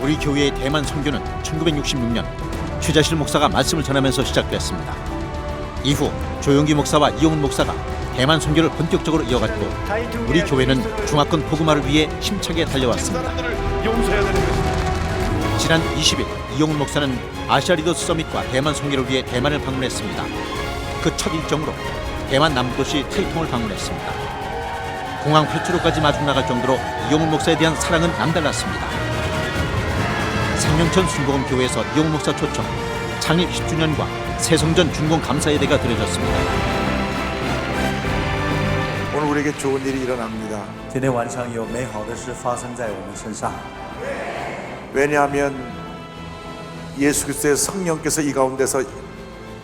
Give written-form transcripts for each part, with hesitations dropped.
우리 교회의 대만 선교는 1966년 최자실 목사가 말씀을 전하면서 시작됐습니다. 이후 조용기 목사와 이용훈 목사가 대만 선교를 본격적으로 이어갔고 우리 교회는 중화권 복음화를 위해 힘차게 달려왔습니다. 지난 20일 이용훈 목사는 아시아 리더스 서밋과 대만 선교를 위해 대만을 방문했습니다. 그 첫 일정으로 대만 남부도시 타이통을 방문했습니다. 공항 회추로까지 마중 나갈 정도로 이용훈 목사에 대한 사랑은 남달랐습니다. 생명천 순복음교회에서 이용훈 목사 초청 창립 10주년과 새성전 준공 감사예배가 드려졌습니다. 오늘 우리에게 좋은 일이 일어납니다. 今天晚上有美好的事发生在我们身上。 왜냐하면 예수 그리스도의 성령께서 이 가운데서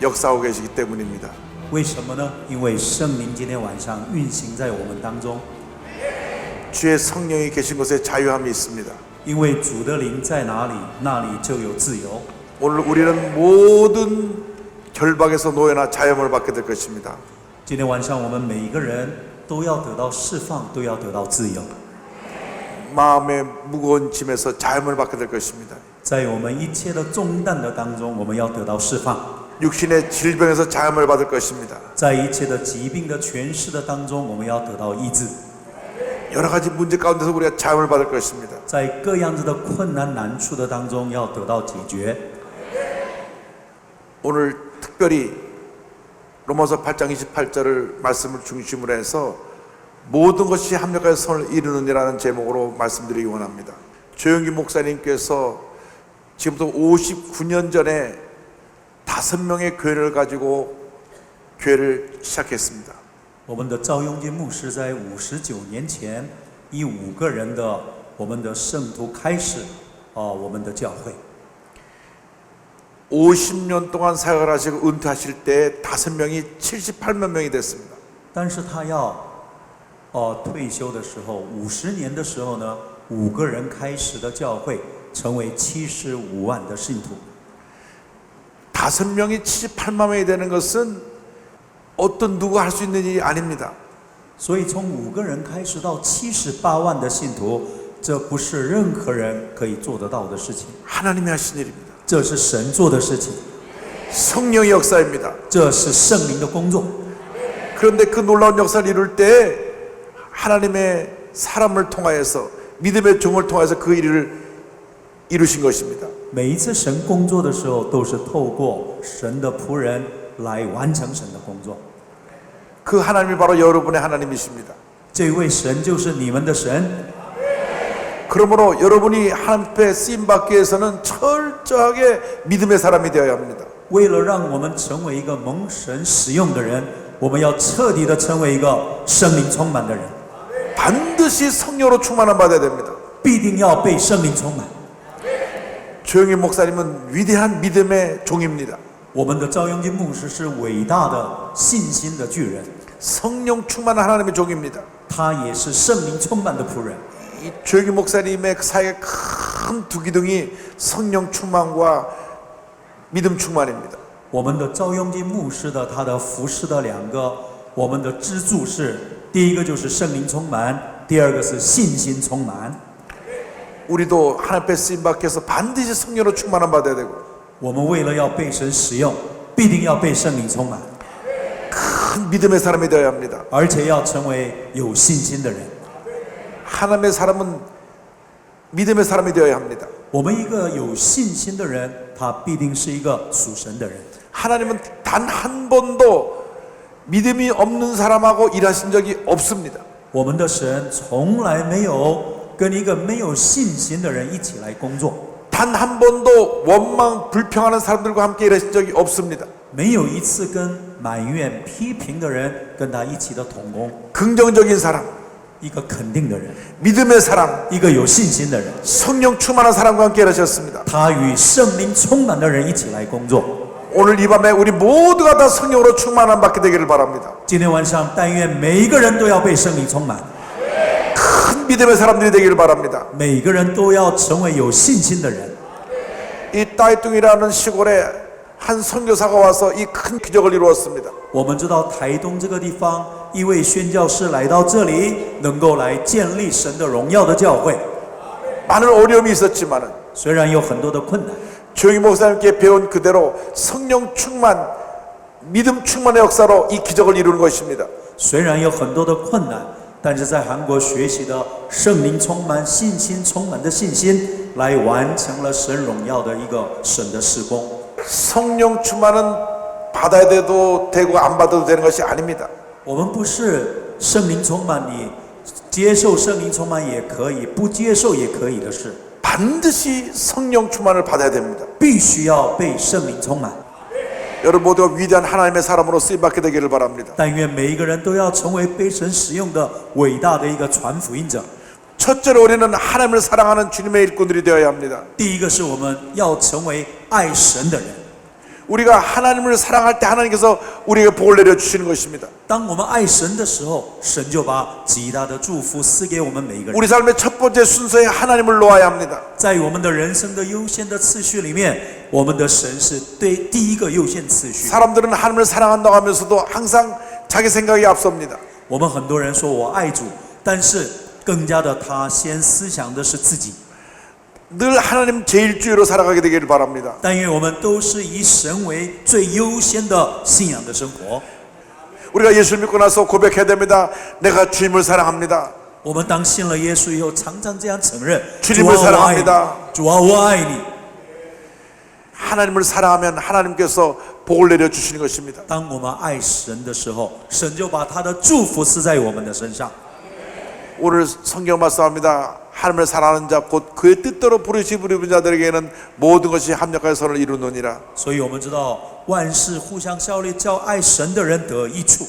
역사하고 계시기 때문입니다. 为什么呢？因为圣灵今天晚上运行在我们当中， 주의 성령이 계신 곳에 자유함이 있습니다. 因为主的灵在哪里，那里就有自由。 오늘 우리는 모든 결박에서 노예나 자유함을 받게 될 것입니다. 今天晚上我们每一个人都要得到释放，都要得到自由。 마음의 무거운 짐에서 자유함을 받게 될 것입니다. 在我们一切的重担的当中，我们要得到释放。 육신의 질병에서 자유함을 받을 것입니다. 在一切的疾病的诠释的当中，我们要得到医治。 여러 가지 문제 가운데서 우리가 자유함을 받을 것입니다. 在各样子的困难难处的当中，要得到解决。 오늘 특별히 로마서 8장 28절을 말씀을 중심으로 해서 모든 것이 합력하여 선을 이루느니라는 제목으로 말씀드리기 원합니다. 조용기 목사님께서 지금부터 59년 전에 5명의 교회를 가지고 교회를 시작했습니다. 我们的赵永金牧师在59年前，以5个人的我们的圣徒开始，我们的教会。 50년 동안 사역을 하시고 은퇴하실 때 5명이 78만 명이 됐습니다. 但是他要退休的时候，50年的时候呢，5个人开始的教会成为75万的信徒。 5명이 78만 명이 되는 것은 어떤 누가 할 수 있는 일이 아닙니다. 所以从5个人开始到78万的信徒，这不是任何人可以做得到的事情， 하나님이 하신 일입니다. 这是神做的事情， 성령의 역사입니다. 这是圣灵的工作。 그런데 그 놀라운 역사를 이룰 때 하나님의 사람을 통하여서 믿음의 종을 통해서 그 일을 이루신 것입니다. 每一次神工作的时候，都是透过神的仆人来完成神的工作。 그 하나님이 바로 여러분의 하나님이십니다. 这位神就是你们的神， 그러므로 여러분이 하나님 앞에 쓰임받기 위해서는 철저하게 믿음의 사람이 되어야 합니다. 为了让我们成为一个蒙神使用的人，我们要彻底的成为一个圣灵充满的人， 반드시 성령으로 충만함 받아야 됩니다. 必定要被圣灵充满。 조용히 목사님은 위대한 믿음의 종입니다. 我们的赵永金牧师是伟大的信心的巨人， 성령 충만한 하나님의 종입니다. 他也是圣灵充满的仆人。 이 조용히 목사님의 사역의 큰 두 기둥이 성령 충만과 믿음 충만입니다. 我们的赵永金牧师的他的服侍的2个，我们的支柱是，第一个就是圣灵充满，第二个是信心充满。 우리도 하나님 앞에 쓰임받기 위해서 반드시 성령으로 충만함 받아야 되고 我们为了要被神使用，必定要被圣灵充满， 큰 믿음의 사람이 되어야 합니다. 而且要成为有信心的人。 하나님의 사람은 믿음의 사람이 되어야 합니다. 我们一个有信心的人，他必定是一个属神的人。 하나님은 단 한 번도 믿음이 없는 사람하고 일하신 적이 없습니다. 我们的神从来没有跟一个没有信心的人一起来工作， 단 한 번도 원망 불평하는 사람들과 함께 일하신 적이 없습니다. 没有一次跟埋怨批评的人跟他一起的同工。 긍정적인 사람, 一个肯定的人， 믿음의 사람, 一个有信心的人， 성령 충만한 사람과 함께 일하셨습니다. 他与圣灵充满的人一起来工作。 오늘 이 밤에 우리 모두가 다 성령으로 충만함 받게 되기를 바랍니다. 今天晚上，但愿每一个人都要被圣灵充满， 큰 믿음의 사람들이 되기를 바랍니다. 每个人都要成为有信心的人。 이 따이뚱이라는 시골에 한 선교사가 와서 이 큰 기적을 이루었습니다. 我们知道台东这个地方，一位宣教士来到这里，能够来建立神的荣耀的教会。 많은 어려움이 있었지만은 虽然有很多的困难， 조영희 목사님께 배운 그대로 성령 충만, 믿음 충만의 역사로 이 기적을 이루는 것입니다. 虽然有很多的困难，但是在韩国学习的圣灵充满、信心充满的信心，来完成了神荣耀的一个神的事工。 성령 충만은 받아야 돼도 되고 안 받아도 되는 것이 아닙니다. 我们不是圣灵充满，你接受圣灵充满也可以，不接受也可以的事， 반드시 성령 충만을 받아야 됩니다. 必须要被圣灵充满。 여러분 모두가 위대한 하나님의 사람으로 쓰임받게 되기를 바랍니다. 但愿每一个人都要成为被神使用的伟大的一个传福音者。 첫째로 우리는 하나님을 사랑하는 주님의 일꾼들이 되어야 합니다. 第一个是我们要成为爱神的人。 우리가 하나님을 사랑할 때 하나님께서 우리에게 복을 내려주시는 것입니다. 当我们爱神的时候，神就把极大的祝福赐给我们每一个人。 우리 삶의 첫 번째 순서에 하나님을 놓아야 합니다. 在我们的人生的优先的次序里面，我们的神是对第一个优先次序。 사람들은 하나님을 사랑한다고 하면서도 항상 자기 생각이 앞섭니다. 我们很多人说我爱主，但是更加的他先思想的是自己。 늘 하나님 제일주의로 살아가게 되기를 바랍니다. 但愿我们都是以神为最优先的信仰的生活。 우리가 예수를 믿고 나서 고백해야 됩니다. 내가 주님을 사랑합니다. 我们当信了耶稣以后，常常这样承认： 주님을 主啊，我爱你 사랑합니다. 。主啊，我爱你。 하나님을 사랑하면 하나님께서 복을 내려주시는 것입니다. 当我们爱神的时候，神就把他的祝福赐在我们的身上。 오늘 성경 말씀합니다. 하나님을 사랑하는 자 곧 그의 뜻대로 부르시 부르는 자들에게는 모든 것이 합력하여 선을 이루느니라. 所以我们知道万事互相效力，叫爱神的人得益处。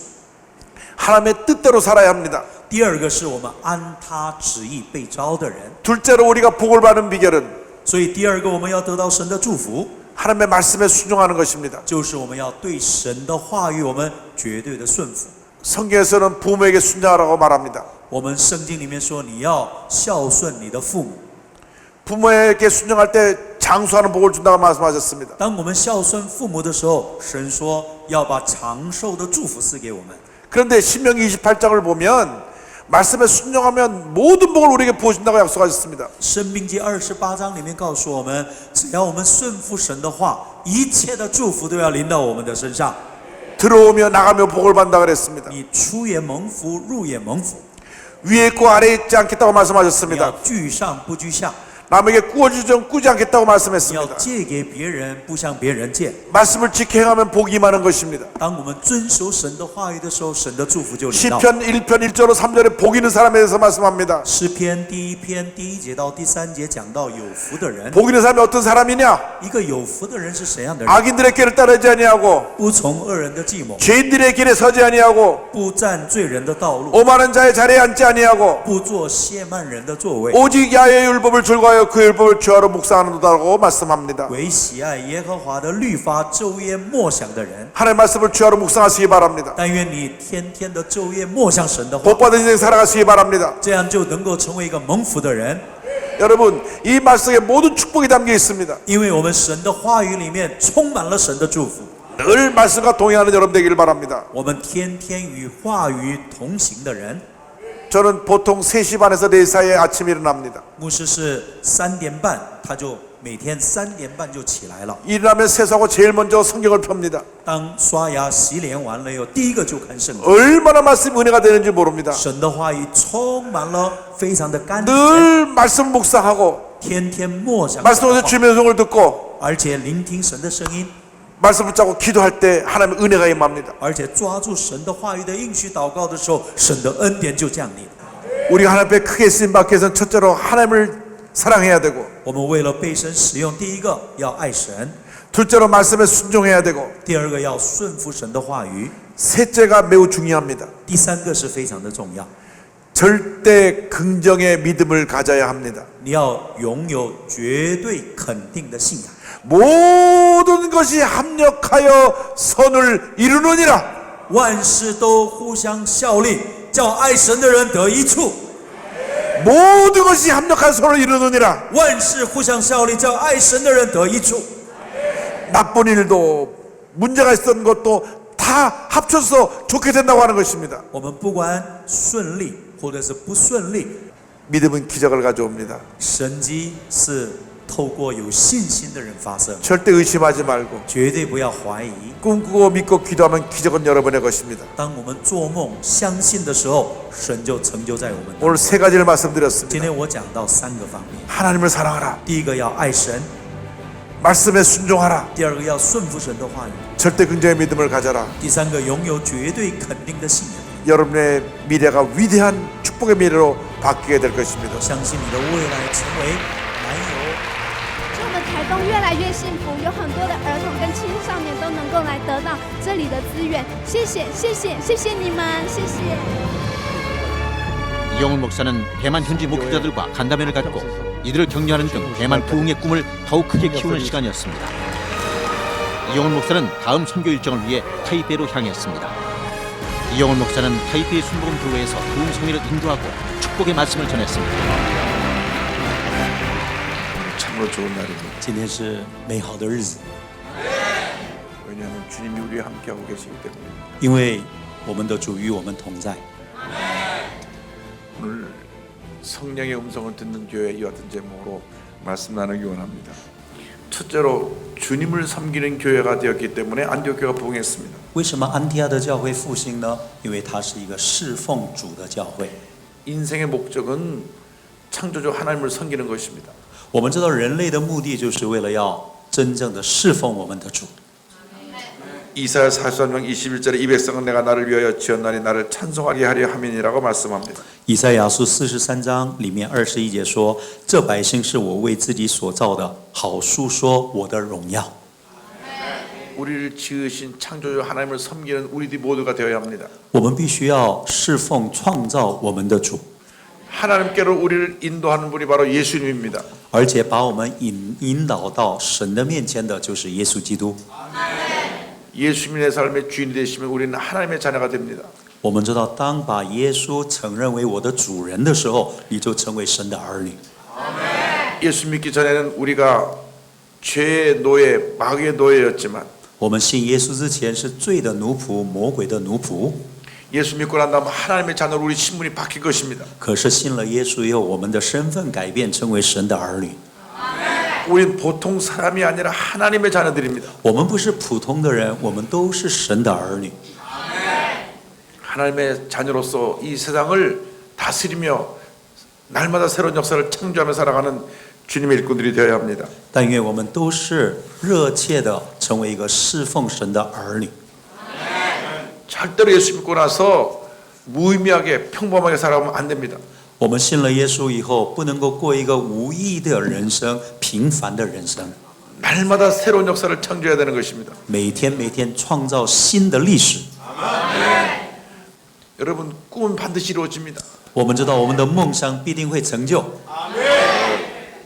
하나님의 뜻대로 살아야 합니다. 第二个是我们按他旨意被招的人。 둘째로 우리가 복을 받는 비결은 所以第二个我们要得到神的祝福， 하나님의 말씀에 순종하는 것입니다. 就是我们要对神的话语我们绝对的顺服。 성경에서는 부모에게 순종하라고 말합니다. 我们圣经里面说，你要孝顺你的父母。 부모에게 순종할 때 장수하는 복을 준다고 말씀하셨습니다. 当我们孝顺父母的时候，神说要把长寿的祝福赐给我们。 그런데 신명기 28장을 보면 말씀에 순종하면 모든 복을 우리에게 부어준다고 약속하셨습니다. 申命记28章里面告诉我们，只要我们顺服神的话，一切的祝福都要临到我们的身上。 들어오며 나가며 복을 받는다 그랬습니다. 你出也蒙福，入也蒙福。 위에 있고 아래에 있지 않겠다고 你要 말씀하셨습니다. 居上不居下， 남에게 꾸어주지 좀 꾸지 않겠다고 你要 말씀했습니다. 借给别人，不向别人借。 말씀을 지켜 행하면 복이 임하는 것입니다. 当我们遵守神的话语的时候，神的祝福就临到。 시편 1편 1절로 3절에 복 있는 사람에 대해서 말씀합니다. 诗篇第一篇第一节到第三节讲到有福的人。 복 있는 사람이 어떤 사람이냐? 一个有福的人是怎样的人？ 악인들의 길을 따르지 아니하고 不从恶人的计谋， 죄인들의 길에 서지 아니하고 不占罪人的道路， 오만한 자의 자리에 앉지 아니하고 不做亵慢人的座位， 오직 야훼의 율법을 즐거워하여 그 율법을 주하로 묵상하는도다라고 말씀합니다. 为喜爱耶和华的律法昼夜默想的人。 하나님의 말씀을 주하로 묵상하시기 바랍니다. 但愿你天天的昼夜默想神的话， 복받은 인생 살아가시기 바랍니다. 这样就能够成为一个蒙福的人。 여러분 이 말씀에 모든 축복이 담겨 있습니다. 因为我们神的话语里面充满了神的祝福， 늘 말씀과 동행하는 여러분 되기를 바랍니다. 我们天天与话语同行的人。 저는 보통 3시 반에서 4시 사이에 아침에 일어납니다. 牧师是3点半，他就每天3点半就起来了。 일어나면 세수하고 제일 먼저 성경을 펴니다. 当刷牙洗脸完了以后，第一个就看圣经。 얼마나 말씀이 은혜가 되는지 모릅니다. 神的话语充满了，非常的甘甜， 늘 말씀 묵상하고 天天默想神 말씀에서 的话， 주의 명을 듣고 而且聆听神的声音， 말씀 붙잡고 기도할 때 하나님의 은혜가 임합니다. 而且抓住神的话语的应许祷告的时候，神的恩典就降临。 우리가 하나님 앞에 크게 쓰임받기 위해서는 첫째로 하나님을 사랑해야 되고 我们为了被神使用，第一个要爱神， 둘째로 말씀에 순종해야 되고 第二个要顺服神的话语， 셋째가 매우 중요합니다. 第三个是非常的重要。 절대 긍정의 믿음을 가져야 합니다. 你要拥有绝对肯定的信仰， 모든 것이 합력하여 선을 이루느니라. 万事都互相效力，叫爱神的人得益处。 모든 것이 합력하여 선을 이루느니라. 万事互相效力，叫爱神的人得益处。 나쁜 일도 문제가 있었던 것도 다 합쳐서 좋게 된다고 하는 것입니다. 我们不管顺利或者是不顺利， 믿음은 기적을 가져옵니다. 神迹是透过有信心的人发生， 절대 의심하지 말고 绝对不要怀疑。 꿈꾸고 믿고 기도하면 기적은 여러분의 것입니다. 当我们做梦相信的时候，神就成就在我们当中。 오늘 세 가지를 今 말씀드렸습니다. 天我讲到3个方面， 하나님을 사랑하라. 第一个要爱神， 말씀에 순종하라. 第二个要顺服神的话语， 절대 긍정의 믿음을 가져라. 第三个拥有绝对肯定的信仰。 여러분의 미래가 위대한 축복의 미래로 바뀌게 될 것입니다. 我相信你的未来成为满有。 使我们台东越来越幸福，有很多的儿童跟青少年都能够来得到这里的资源。谢谢，谢谢，谢谢你们，谢谢。 이영훈 목사는 대만 현지 목회자들과 간담회를 갖고 이들을 격려하는 등 대만 부흥의 꿈을 더욱 크게 키우는 시간이었습니다. 이영훈 목사는 다음 선교 일정을 위해 타이베이로 향했습니다. 이영훈 목사는 타이베이 순복음 교회에서 부흥 성회를 인도하고 축복의 말씀을 전했습니다. 참으로 좋은 날입니다. 今天是美好的日子， 왜냐하면 주님이 우리와 함께하고 계시기 때문에. 因为我们的主与我们同在。 오늘 성령의 음성을 듣는 교회 이 같은 제목으로 말씀 나누기 원합니다. 첫째로 주님을 섬기는 교회가 되었기 때문에 안디옥 교회가 부흥했습니다. 为什么安提阿的教会复兴呢？因为它是一个侍奉主的教会。 인생의 목적은 창조주 하나님을 섬기는 것입니다. 我们知道人类的目的就是为了要真正的侍奉我们的主。 이사야 43장 21절에 이 백성은 내가 나를 위하여 지었나니 나를 찬송하게 하려 함이니라고 말씀합니다. 以赛亚书43章里面21节说：“这百姓是我为自己所造的，好述说我的荣耀。” 우리를 지으신 창조주 하나님을 섬기는 우리들이 모두가 되어야 합니다. 我们必须要侍奉创造我们的主， 하나님께로 우리를 인도하는 분이 바로 예수님입니다. 而且把我们引导到神的面前的就是耶稣基督。 예수님의 삶의 주인이 되시면 우리는 하나님의 자녀가 됩니다. 我们知道，当把耶稣承认为我的主人的时候，你就成为神的儿女。 예수 믿기 전에는 우리가 죄의 노예, 마귀의 노예였지만 我们信耶稣之前是罪的奴仆、魔鬼的奴仆， 예수 믿고 난 다음 하나님의 자녀로 우리 신분이 바뀐 것입니다. 可是信了耶稣以后，我们的身份改变，成为神的儿女。 우린 보통 사람이 아니라 하나님의 자녀들입니다. 我们不是普通的人，我们都是神的儿女。 하나님의 자녀로서 이 세상을 다스리며 날마다 새로운 역사를 창조하며 살아가는 주님의 일꾼들이 되어야 합니다. 但愿我们都是热切的成为一个侍奉神的儿女。 절대로 예수 믿고 나서 무의미하게 평범하게 살아가면 안 됩니다. 我们信了耶稣以后，不能够过一个无意义的人生、平凡的人生。 날마다 새로운 역사를 창조해야 되는 것입니다. 每天创造新的历史。 여러분 꿈은 반드시 이루어집니다. 我们知道我们的梦想必定会成就。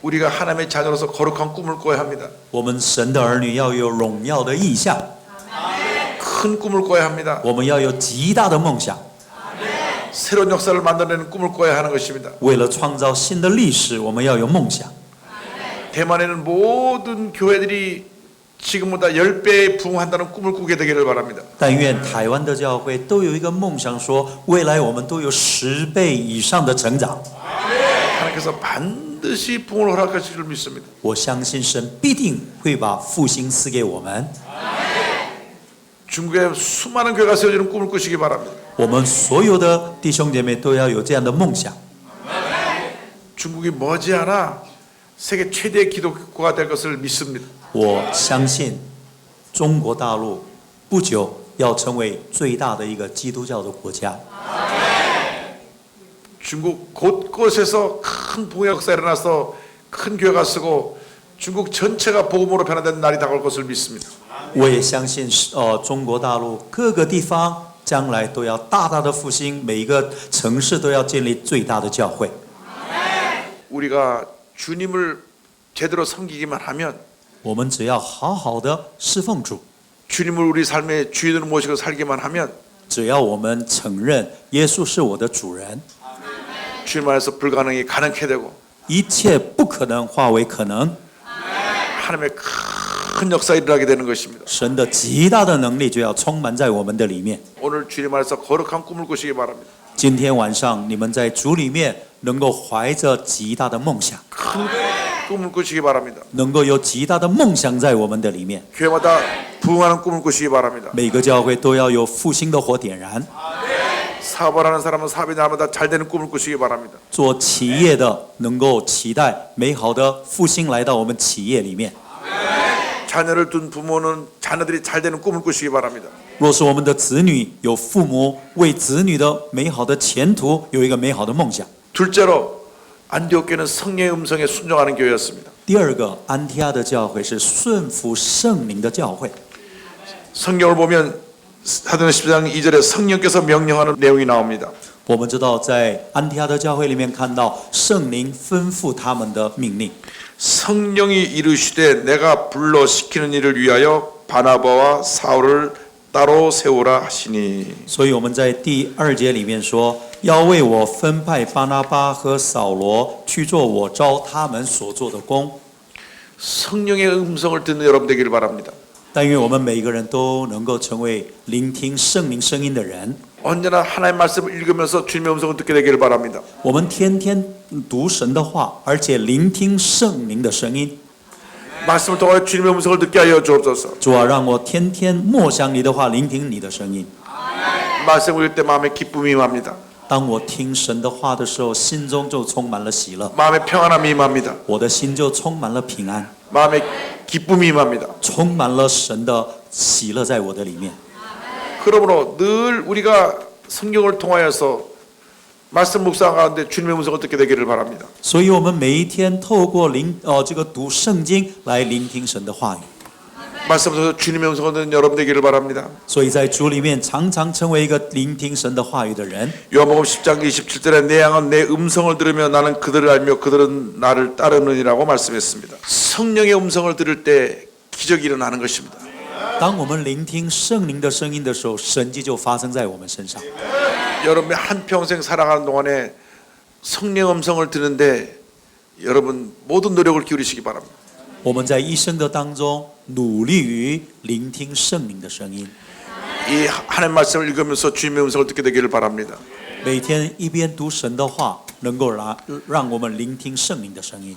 우리가 하나님의 자녀로서 거룩한 꿈을 꿔야 합니다. 我们神的儿女要有荣耀的意向， 큰 꿈을 꿔야 합니다. 我们要有极大的梦想。 새로운 역사를 만들어내는 꿈을 꿔야 하는 것입니다. 为了创造新的历史，我们要有梦想。 대만에는 모든 교회들이 지금보다 10배 부흥한다는 꿈을 꾸게 되기를 바랍니다. 但愿台湾的教会都有一个梦想说，未来我们都有10倍以上的成长。 하나님께서 반드시 부흥을 허락하실 줄 믿습니다. 我相信神必定会把复兴赐给我们。 중국에 수많은 교회가 세워지는 꿈을 꾸시기 바랍니다. 我们所有的弟兄姐妹都要有这样的梦想。 중국이 머지않아 세계 최대의 기독교가 될 것을 믿습니다. 我相信中国大陆不久要成为最大的一个基督教的国家。 중국 곳곳에서 큰 부흥의 역사가 일어나서 큰 교회가 쓰고 중국 전체가 복음으로 변화되는 날이 다가올 것을 믿습니다. 我也相信，中国大陆各个地方将来都要大大的复兴，每一个城市都要建立最大的教会。 우리가 주님을 제대로 섬기기만 하면 我们只要好好的侍奉主， 주님을 우리 삶의 주인으로 모시고 살기만 하면 只要我们承认耶稣是我的主人， 주님 안에서 불가능이 가능케 되고 一切不可能化为可能， 하나님의 큰 역사가 일어나게 되는 것입니다. 神的极大的能力就要充满在我们的里面。 오늘 주님 안에서 거룩한 꿈을 꾸시기 바랍니다. 今天晚上你们在主里面能够怀着极大的梦想， 꿈을 꾸시기 바랍니다. 能够有极大的梦想在我们的里面。 교회마다 부흥하는 꿈을 꾸시기 바랍니다. 每个教会都要有复兴的火点燃。 사업을 하는 사람은 사업이 날마다 잘 되는 꿈을 꾸시기 바랍니다. 做企业的能够期待美好的复兴来到我们企业里面。 자녀를 둔 부모는 자녀들이 잘 되는 꿈을 꾸시기 바랍니다. 若是我们的子女有父母为子女的美好的前途有一个美好的梦想。 둘째로 안디옥교회는 성령의 음성에 순종하는 교회였습니다. 第二个，安提阿的教会是顺服圣灵的教会。 성경을 보면 사도행전 10장 2절에 성령께서 명령하는 내용이 나옵니다. 我们知道，在安提阿的教会里面看到圣灵吩咐他们的命令。 성령이 이르시되 내가 불러 시키는 일을 위하여 바나바와 사울을 따로 세우라 하시니. 所以我们在第2节里面说，要为我分派巴拿巴和扫罗去做我召他们所做的工。 성령의 음성을 듣는 여러분 되기를 바랍니다. 但愿我们每一个人都能够成为聆听圣灵声音的人。 언제나 하나님의 말씀을 읽으면서 주님의 음성을 듣게 되기를 바랍니다. 我们天天读神的话，而且聆听圣灵的声音。 말씀을 통하여 주님의 음성을 듣게 하여 주옵소서. 主啊，让我天天默想你的话，聆听你的声音。 말씀을 읽을 때 마음에 기쁨이 임합니다. 当我听神的话的时候，心中就充满了喜乐， 마음에 평안함이 임합니다. 我的心就充满了平安， 마음에 기쁨이 임합니다. 充满了神的喜乐在我的里面。 그러므로 늘 우리가 성경을 통하여서 말씀 묵상 가운데 주님의 음성을 듣게 되기를 바랍니다. 所以，我们每一天透过这个读圣经来聆听神的话语。 말씀 통해서 주님의 음성을 듣는 여러분 되기를 바랍니다. 所以在主里面常常成为一个聆听神的话语的人。 요한복음 10장 27절에 내 양은 내 음성을 들으며 나는 그들을 알며 그들은 나를 따르느니라고 말씀했습니다. 성령의 음성을 들을 때 기적이 일어나는 것입니다. 当我们聆听圣灵的声音的时候，神迹就发生在我们身上。 여러분의 한평생 살아가는 동안에 성령 음성을 듣는데 여러분 모든 노력을 기울이시기 바랍니다. 我们在一生的当中努力于聆听圣灵的声音， 이 하나님 말씀을 읽으면서 주님의 음성을 듣게 되기를 바랍니다. 每天一边读神的话，能够让我们聆听圣灵的声音。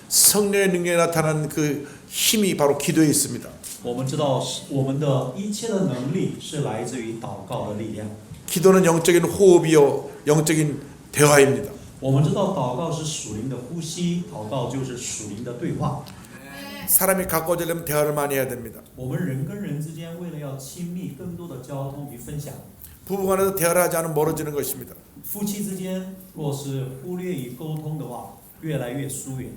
성령의 능력이 나타나는 그 힘이 바로 기도에 있습니다. 我们知道，我们的一切的能力是来自于祷告的力量。 기도는 영적인 호흡이요 영적인 대화입니다. 我们知道，祷告是属灵的呼吸，祷告就是属灵的对话。 사람이 가까워지려면 대화를 많이 해야 됩니다. 我们人跟人之间，为了要亲密，更多的交通与分享。 부부간에도 대화를 하지 않으면 멀어지는 것입니다. 夫妻之间若是忽略与沟通的话，越来越疏远。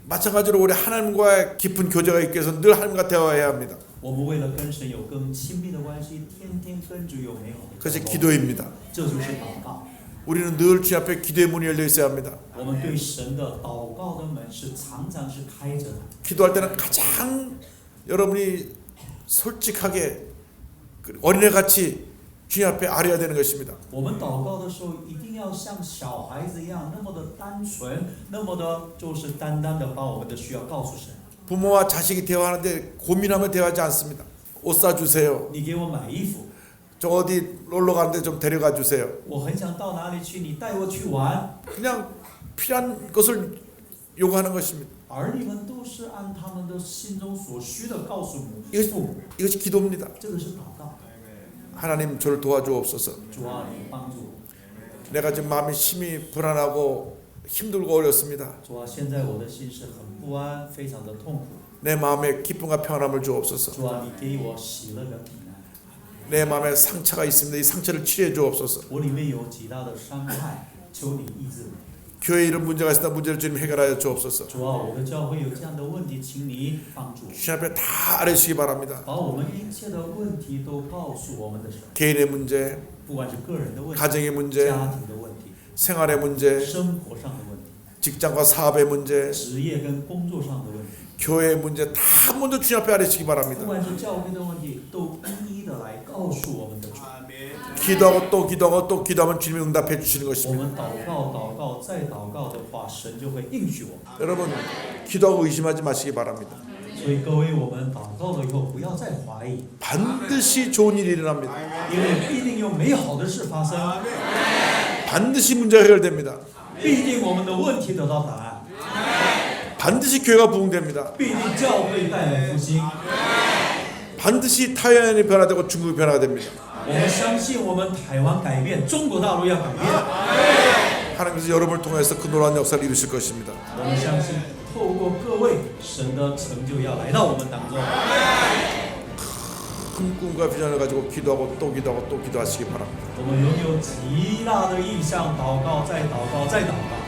마찬가지로 우리 하나님과의 깊은 교제가 있기 위해서 늘 하나님과 대화해야 합니다. 我们为了跟神有更亲密的关系，天天跟主有美好的 그것이 交通， 기도입니다. 这就是祷告。 우리는 늘 주님 앞에 기도의 문이 열려 있어야 합니다. 我们对神的祷告的门是常常是开着的。 기도할 때는 가장 여러분이 솔직하게 어린애같이 주님 앞에 아뢰어야 되는 것입니다. 我们祷告的时候，一定要像小孩子一样，那么的单纯，那么的就是单单的把我们的需要告诉神。 부모와 자식이 대화하는데 고민하며 대화하지 않습니다. 옷 사주세요. 你给我买衣服， 저 어디 놀러 가는데 좀 데려가 주세요. 我很想到哪里去，你带我去玩。 그냥 필요한 것을 요구하는 것입니다. 儿女们都是按他们的心中所需的告诉父母， 이것이 기도입니다. 这个是祷告。 하나님 저를 도와주옵소서. 主啊，你帮助我。 내가 지금 마음이 심히 불안하고 힘들고 어렵습니다. 主啊，现在我的心是很不安，非常的痛苦。 내 마음에 기쁨과 평안함을 주옵소서. 主啊，你给我喜乐跟平安。 내 마음에 상처가 있습니다. 이 상처를 치료해 주옵소서. 我里面有极大的伤害，求你医治我。 교회에 이런 문제가 있으나 문제를 주님 해결하여 주옵소서. 主啊，我的教会有这样的问题，请你帮助我， 주님 앞에 다 아뢰시기 바랍니다. 把我们一切的问题都告诉我们的神， 개인의 문제, 不管是个人的问题、 가정의 문제, 家庭的问题、 생활의 문제, 生活上的问题、 직장과 사업의 문제, 职业跟工作上的问题， 교회의 문제 다 먼저 주님 앞에 아뢰시기 不 바랍니다. 管是教会的问题，都一一的来告诉我们的主。 기도하고 또 기도하고 또 기도하면 주님이 응답해 주시는 我 것입니다. 们祷告、祷告再祷告的话，神就会应许我们。 여러분 기도하고 의심하지 마시기 바랍니다. 所以各位，我们祷告了以后，不要再怀疑， 반드시 좋은 일이 일어납니다. 因为必定有美好的事发生， 반드시 문제가 해결됩니다. 必定我们的问题得到答案。 반드시 교회가 부흥됩니다. 必定教会带来复兴。 반드시 타이완이 변화되고 중국이 변화가 됩니다. 我们相信我们台湾改变，中国大陆要改变。 하나님께서 여러분을 통해서 그 놀라운 역사를 이루실 것입니다. 我们相信，透过各位，神的成就要来到我们当中。 큰 꿈과 비전을 가지고 기도하고 또 기도하고 또 기도하시기 바랍니다. 我们拥有极大的意向，祷告，再祷告，再祷告。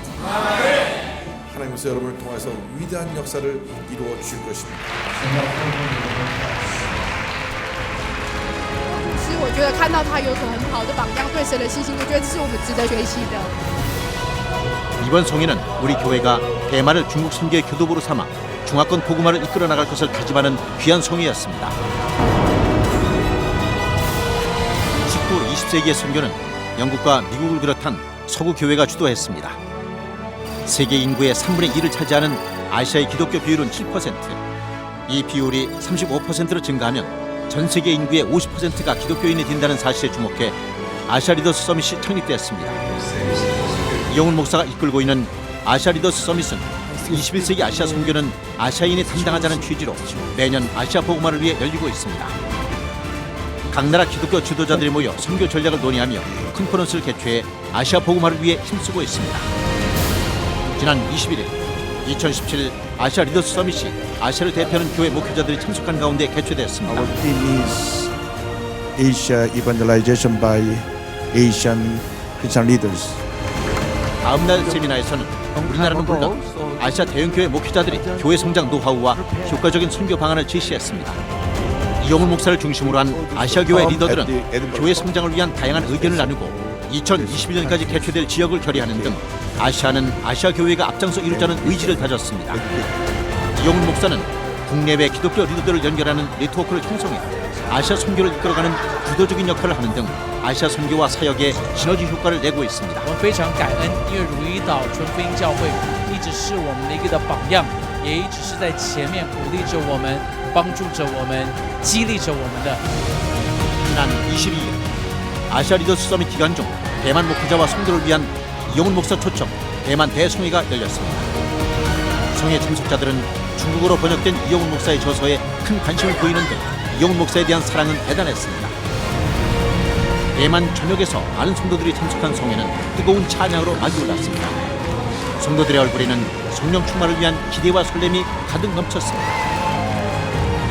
하나님께서 여러분을 통해서 위대한 역사를 이루어 주실 것입니다. 神要透过你们。 其实我觉得看到他有所很好的榜样，对神的信心，我觉得这是我们值得学习的。 이번 성회는 우리 교회가 대만을 중국 선교의 교도부로 삼아 중화권 복음화를 이끌어 나갈 것을 다짐하는 귀한 성회였습니다. 19, 20세기의 선교는 영국과 미국을 비롯한 서구 교회가 주도했습니다. 세계 인구의 3분의 1을 차지하는 아시아의 기독교 비율은 7%. 이 비율이 35%로 증가하면 전 세계 인구의 50%가 기독교인이 된다는 사실에 주목해 아시아 리더스 서밋이 창립되었습니다. 이영훈 목사가 이끌고 있는 아시아 리더스 서밋은 21세기 아시아 선교는 아시아인이 담당하자는 취지로 매년 아시아 복음화를 위해 열리고 있습니다. 각 나라 기독교 지도자들이 모여 선교 전략을 논의하며 컨퍼런스를 개최해 아시아 복음화를 위해 힘쓰고 있습니다. 지난 21일 2017 아시아 리더스 서밋이 아시아를 대표하는 교회 목회자들이 참석한 가운데 개최되었습니다. Our theme is Asia evangelization by Asian Christian leaders. 다음 날 세미나에서는 우리나라는 물론 아시아 대형 교회 목회자들이 교회 성장 노하우와 효과적인 선교 방안을 제시했습니다. 이영훈 목사를 중심으로 한 아시아 교회 리더들은 교회 성장을 위한 다양한 의견을 나누고 2021년까지 개최될 지역을 결의하는 등 아시아는 아시아 교회가 앞장서 이루자는 의지를 다졌습니다. 이영훈 목사는 국내외 기독교 리더들을 연결하는 네트워크를 형성해 아시아 선교를 이끌어가는 주도적인 역할을 하는 등 아시아 선교와 사역에 시너지 효과를 내고 있습니다. 我们非常感恩，因为如一岛纯福音教会一直是我们的一个榜样，也一直是在前面鼓励着我们、帮助着我们、激励着我们的。 지난 22일 아시아 리더스 서밋 기간 중 대만 목회자와 성도를 위한 이영훈 목사 초청 대만 대성회가 열렸습니다. 성회 참석자들은 중국어로 번역된 이영훈 목사의 저서에 큰 관심을 보이는 등 이영훈 목사에 대한 사랑은 대단했습니다. 대만 전역에서 많은 성도들이 참석한 성회는 뜨거운 찬양으로 막이올랐습니다. 성도들의 얼굴에는 성령 충만을 위한 기대와 설렘이 가득 넘쳤습니다.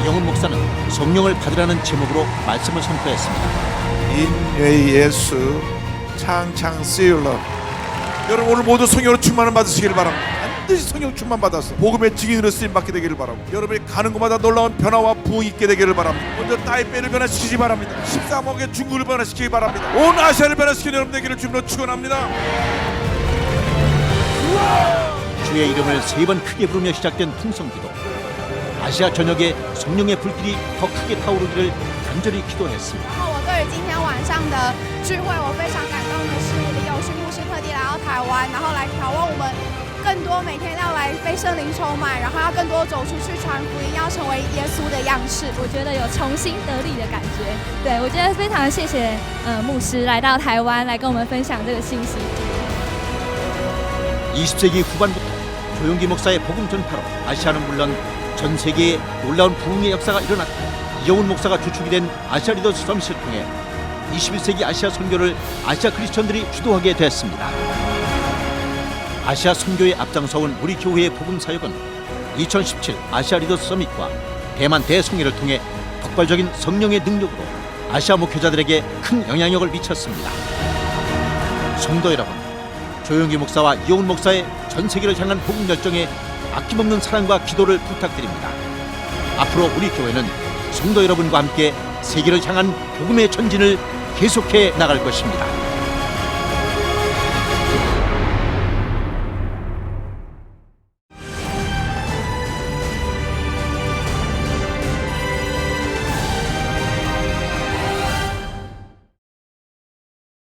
이영훈 목사는 성령을 받으라는 제목으로 말씀을 선포했습니다. 인외 예수 창창 쓰일러. 여러분 오늘 모두 성령으로 충만을 받으시기를 바랍니다. 반드시 성령 충만 받아서 복음의 증인으로 쓰임 받게 되기를 바랍니다. 여러분이 가는 곳마다 놀라운 변화와 부흥이 있게 되기를 바랍니다. 먼저 타이베이를 변화시키기 바랍니다. 13억의 중국을 변화시키기 바랍니다. 온 아시아를 변화시키는 여러분 되기를 주님으로 축원합니다. 주의 이름을 3번 크게 부르며 시작된 풍성기도. 아시아 전역에 성령의 불길이 더 크게 타오르기를 간절히 기도했습니다. 然后我对于今天晚上的聚会，我非常感动的是，李友勋牧师特地来到台湾，然后来眺望我们更多每天要来被圣灵充满，然后要更多走出去传福音，要成为耶稣的样式。我觉得有重新得力的感觉。对，我觉得非常谢谢牧师来到台湾来跟我们分享这个信息。 20세기 후반부터 조용기 목사의 복음 전파로 아시아는 물론 전 세계에 놀라운 부흥의 역사가 일어났고 이영훈 목사가 주축이 된 아시아 리더스 서밋을 통해 21세기 아시아 선교를 아시아 크리스천들이 주도하게 됐습니다. 아시아 선교에 앞장서온 우리 교회의 복음 사역은 2017 아시아 리더스 서밋과 대만 대성회를 통해 폭발적인 성령의 능력으로 아시아 목회자들에게 큰 영향력을 미쳤습니다. 성도 여러분, 조용기 목사와 이영훈 목사의 전 세계를 향한 복음 열정에 아낌없는 사랑과 기도를 부탁드립니다. 앞으로 우리 교회는 성도 여러분과 함께 세계를 향한 복음의 전진을 계속해 나갈 것입니다.